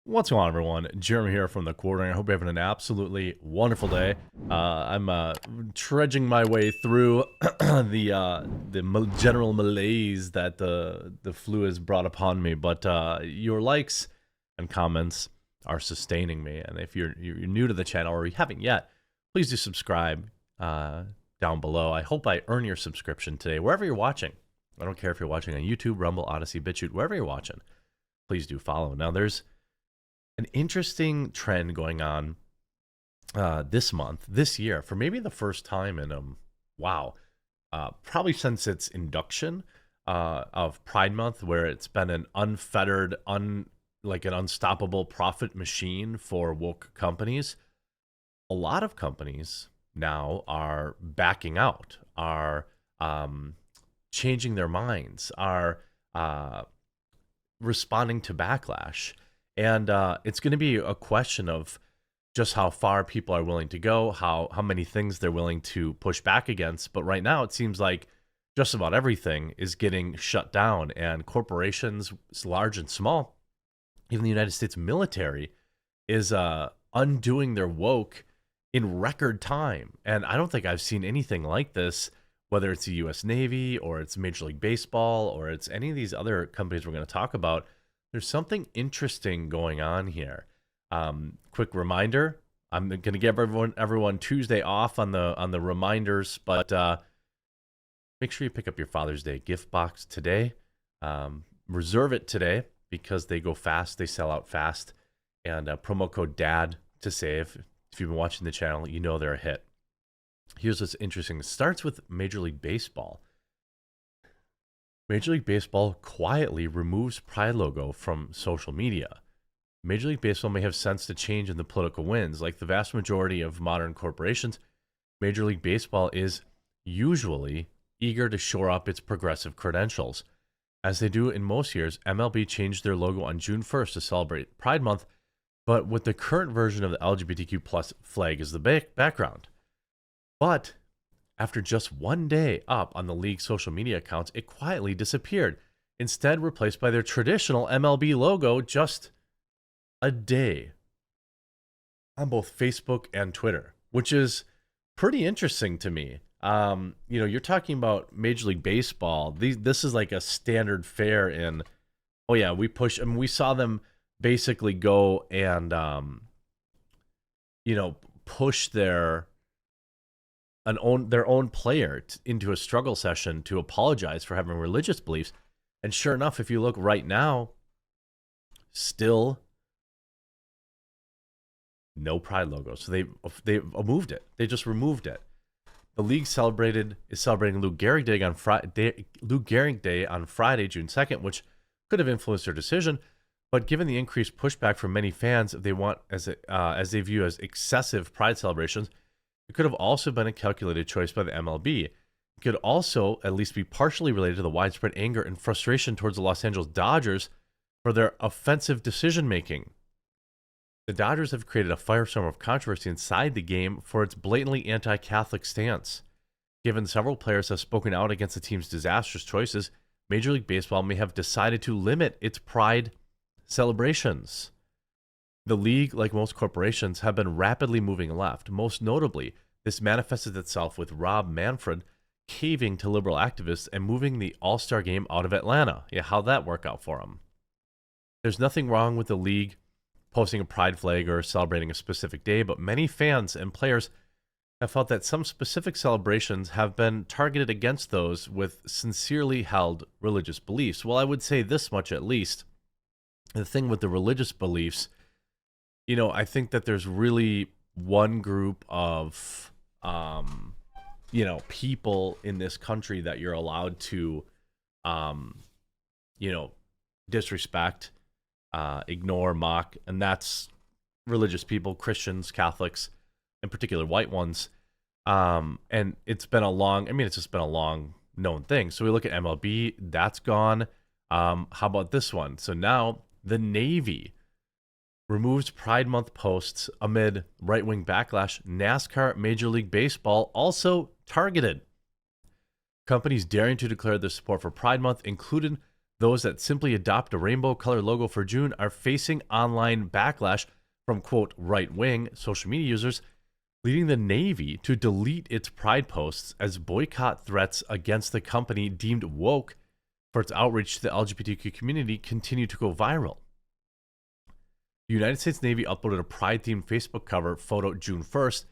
What's going on, everyone? Jeremy here from the Quartering. I hope you're having an absolutely wonderful day. I'm trudging my way through the general malaise that the flu has brought upon me, but your likes and comments are sustaining me. And if you're new to the channel or you haven't yet, please do subscribe down below. I hope I earn your subscription today, wherever you're watching. I don't care if you're watching on YouTube, Rumble, Odyssey, BitChute, wherever you're watching. Please do follow. Now, there's an interesting trend going on this year, for maybe the first time in probably since its induction of Pride Month, where it's been an unfettered, like an unstoppable profit machine for woke companies. A lot of companies now are backing out, are changing their minds, are responding to backlash. And it's going to be a question of just how far people are willing to go, how many things they're willing to push back against. But right now, it seems like just about everything is getting shut down, and corporations, large and small, even the United States military, is undoing their woke in record time. And I don't think I've seen anything like this, whether it's the U.S. Navy or it's Major League Baseball or it's any of these other companies we're going to talk about. There's something interesting going on here. Quick reminder, I'm going to give everyone Tuesday off on the reminders, but make sure you pick up your Father's Day gift box today. Reserve it today because they go fast, they sell out fast, and promo code DAD to save. If you've been watching the channel, you know they're a hit. Here's what's interesting. It starts with Major League Baseball. Major League Baseball quietly removes Pride logo from social media. Major League Baseball may have sensed a change in the political winds. Like the vast majority of modern corporations, Major League Baseball is usually eager to shore up its progressive credentials. As they do in most years, MLB changed their logo on June 1st to celebrate Pride Month, but with the current version of the LGBTQ plus flag as the background. But after just one day up on the league's social media accounts, it quietly disappeared, instead replaced by their traditional MLB logo just a day on both Facebook and Twitter, which is pretty interesting to me. You're talking about Major League Baseball. This is like a standard fare in, oh yeah, we saw them basically go and, push their own player into a struggle session to apologize for having religious beliefs. And sure enough, if you look right now, still no Pride logo. So they moved it. They just removed it. The league is celebrating Lou Gehrig Day on Friday, June 2nd, which could have influenced their decision. But given the increased pushback from many fans, they want as they view as excessive Pride celebrations, it could have also been a calculated choice by the MLB. It could also at least be partially related to the widespread anger and frustration towards the Los Angeles Dodgers for their offensive decision-making. The Dodgers have created a firestorm of controversy inside the game for its blatantly anti-Catholic stance. Given several players have spoken out against the team's disastrous choices, Major League Baseball may have decided to limit its Pride celebrations. The league, like most corporations, have been rapidly moving left. Most notably, this manifested itself with Rob Manfred caving to liberal activists and moving the All-Star game out of Atlanta. Yeah, how'd that work out for him? There's nothing wrong with the league posting a Pride flag or celebrating a specific day, but many fans and players have felt that some specific celebrations have been targeted against those with sincerely held religious beliefs. Well, I would say this much at least. The thing with the religious beliefs, I think that there's really one group of, people in this country that you're allowed to, disrespect, ignore, mock, and that's religious people, Christians, Catholics, in particular white ones. And it's just been a long known thing. So we look at MLB, that's gone. How about this one? So now the Navy removes Pride Month posts amid right-wing backlash. NASCAR, Major League Baseball also targeted. Companies daring to declare their support for Pride Month, including those that simply adopt a rainbow color logo for June, are facing online backlash from, quote, right-wing social media users, leading the Navy to delete its Pride posts as boycott threats against the company deemed woke for its outreach to the LGBTQ community continue to go viral. The United States Navy uploaded a Pride-themed Facebook cover photo June 1st,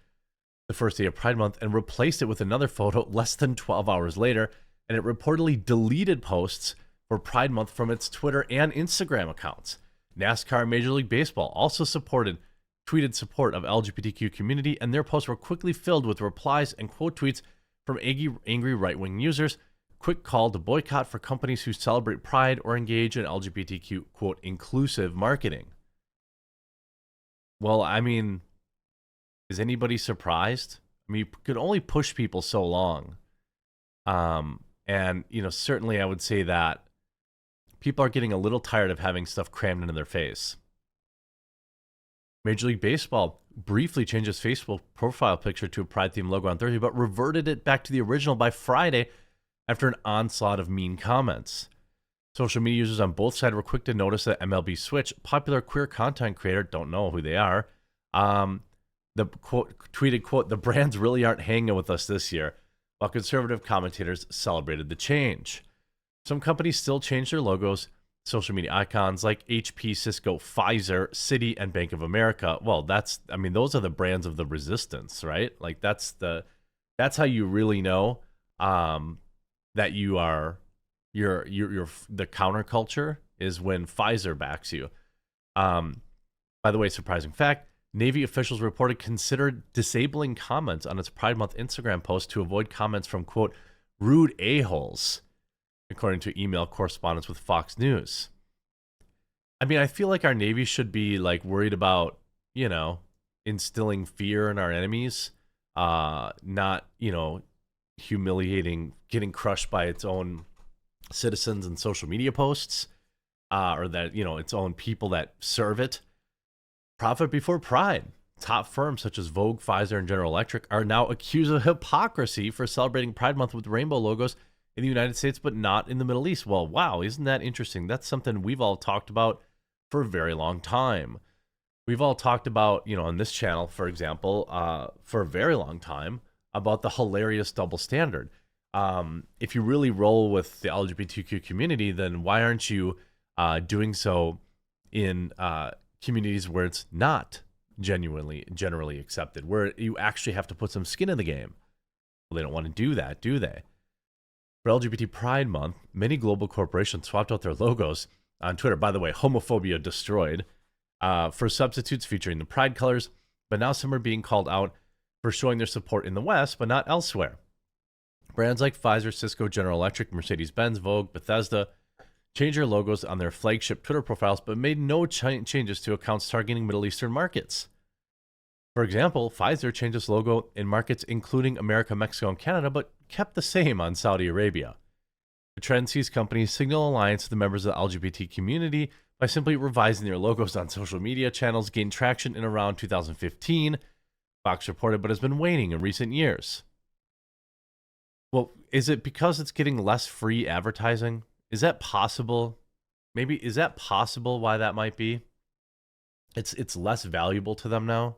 the first day of Pride Month, and replaced it with another photo less than 12 hours later, and it reportedly deleted posts for Pride Month from its Twitter and Instagram accounts. NASCAR and Major League Baseball also tweeted support of LGBTQ community, and their posts were quickly filled with replies and quote tweets from angry right-wing users. Quick call to boycott for companies who celebrate Pride or engage in LGBTQ, quote, inclusive marketing. Well, I mean, is anybody surprised? I mean, you could only push people so long. And, certainly I would say that people are getting a little tired of having stuff crammed into their face. Major League Baseball briefly changed its Facebook profile picture to a Pride-themed logo on Thursday, but reverted it back to the original by Friday after an onslaught of mean comments. Social media users on both sides were quick to notice that MLB Switch, popular queer content creator, don't know who they are, tweeted, quote, the brands really aren't hanging with us this year, while conservative commentators celebrated the change. Some companies still change their logos. Social media icons like HP, Cisco, Pfizer, Citi, and Bank of America. Well, those are the brands of the resistance, right? Like that's how you really know that you're the counterculture is when Pfizer backs you. By the way, surprising fact, Navy officials reported considered disabling comments on its Pride Month Instagram post to avoid comments from, quote, rude a-holes, according to email correspondence with Fox News. I mean, I feel like our Navy should be like worried about, instilling fear in our enemies, not, humiliating, getting crushed by its own citizens and social media posts, or that, its own people that serve it. Profit before pride. Top firms such as Vogue, Pfizer, and General Electric are now accused of hypocrisy for celebrating Pride Month with rainbow logos in the United States, but not in the Middle East. Well, wow, isn't that interesting? That's something we've all talked about for a very long time. We've all talked about, on this channel, for example, for a very long time, about the hilarious double standard. If you really roll with the LGBTQ community, then why aren't you doing so in communities where it's not generally accepted, where you actually have to put some skin in the game? Well, they don't want to do that, do they? For LGBT Pride Month, many global corporations swapped out their logos on Twitter. By the way, homophobia destroyed, for substitutes featuring the Pride colors, but now some are being called out for showing their support in the West, but not elsewhere. Brands like Pfizer, Cisco, General Electric, Mercedes-Benz, Vogue, Bethesda changed their logos on their flagship Twitter profiles, but made no changes to accounts targeting Middle Eastern markets. For example, Pfizer changed its logo in markets including America, Mexico, and Canada, but kept the same on Saudi Arabia. The trend sees companies signal alliance to the members of the LGBT community by simply revising their logos on social media channels, gained traction in around 2015, Fox reported, but has been waning in recent years. Well, is it because it's getting less free advertising? Is that possible? Maybe, is that possible why that might be? It's less valuable to them now.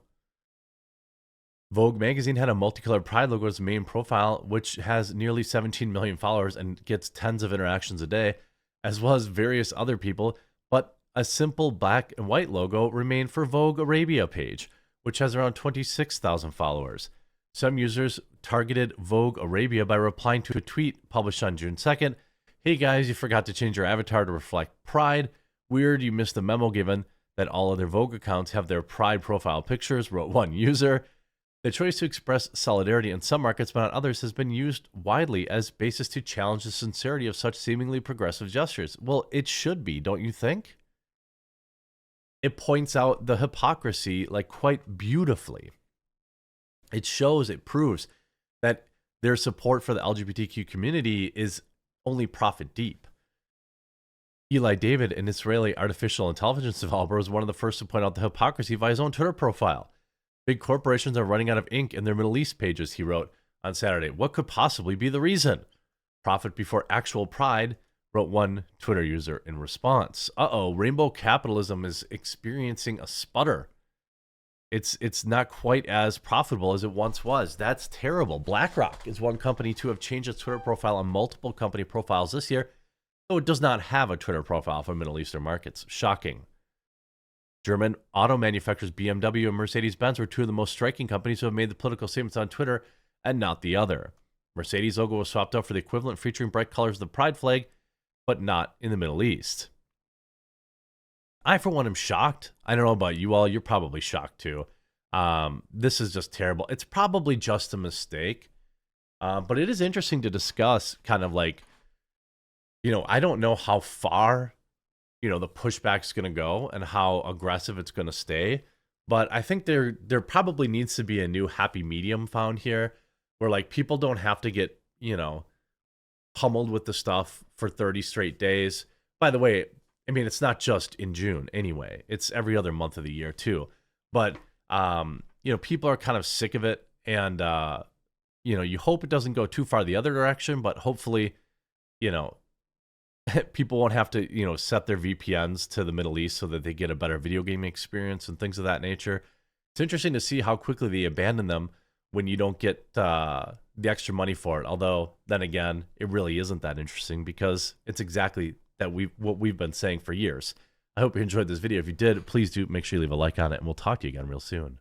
Vogue magazine had a multicolored Pride logo as main profile, which has nearly 17 million followers and gets tens of interactions a day, as well as various other people. But a simple black and white logo remained for Vogue Arabia page, which has around 26,000 followers. Some users targeted Vogue Arabia by replying to a tweet published on June 2nd. Hey guys, you forgot to change your avatar to reflect Pride. Weird, you missed the memo given that all other Vogue accounts have their Pride profile pictures, wrote one user. The choice to express solidarity in some markets but not others has been used widely as basis to challenge the sincerity of such seemingly progressive gestures. Well, it should be, don't you think? It points out the hypocrisy like quite beautifully. It shows, it proves that their support for the LGBTQ community is only profit deep. Eli David, an Israeli artificial intelligence developer, was one of the first to point out the hypocrisy via his own Twitter profile. Big corporations are running out of ink in their Middle East pages, he wrote on Saturday. What could possibly be the reason? Profit before actual pride, wrote one Twitter user in response. Rainbow capitalism is experiencing a sputter. It's not quite as profitable as it once was. That's terrible. BlackRock is one company to have changed its Twitter profile on multiple company profiles this year, though it does not have a Twitter profile for Middle Eastern markets. Shocking. German auto manufacturers BMW and Mercedes-Benz were two of the most striking companies who have made the political statements on Twitter and not the other. Mercedes' logo was swapped out for the equivalent featuring bright colors of the pride flag, but not in the Middle East. I, for one, am shocked. I don't know about you all. You're probably shocked, too. This is just terrible. It's probably just a mistake. But it is interesting to discuss kind of like, I don't know how far, the pushback's going to go and how aggressive it's going to stay. But I think there probably needs to be a new happy medium found here where, like, people don't have to get, pummeled with the stuff for 30 straight days. By the way, I mean, it's not just in June anyway. It's every other month of the year too. But, people are kind of sick of it. And, you hope it doesn't go too far the other direction. But hopefully, people won't have to, set their VPNs to the Middle East so that they get a better video gaming experience and things of that nature. It's interesting to see how quickly they abandon them when you don't get the extra money for it. Although, then again, it really isn't that interesting because it's exactly what we've been saying for years. I hope you enjoyed this video. If you did, please do make sure you leave a like on it, and we'll talk to you again real soon.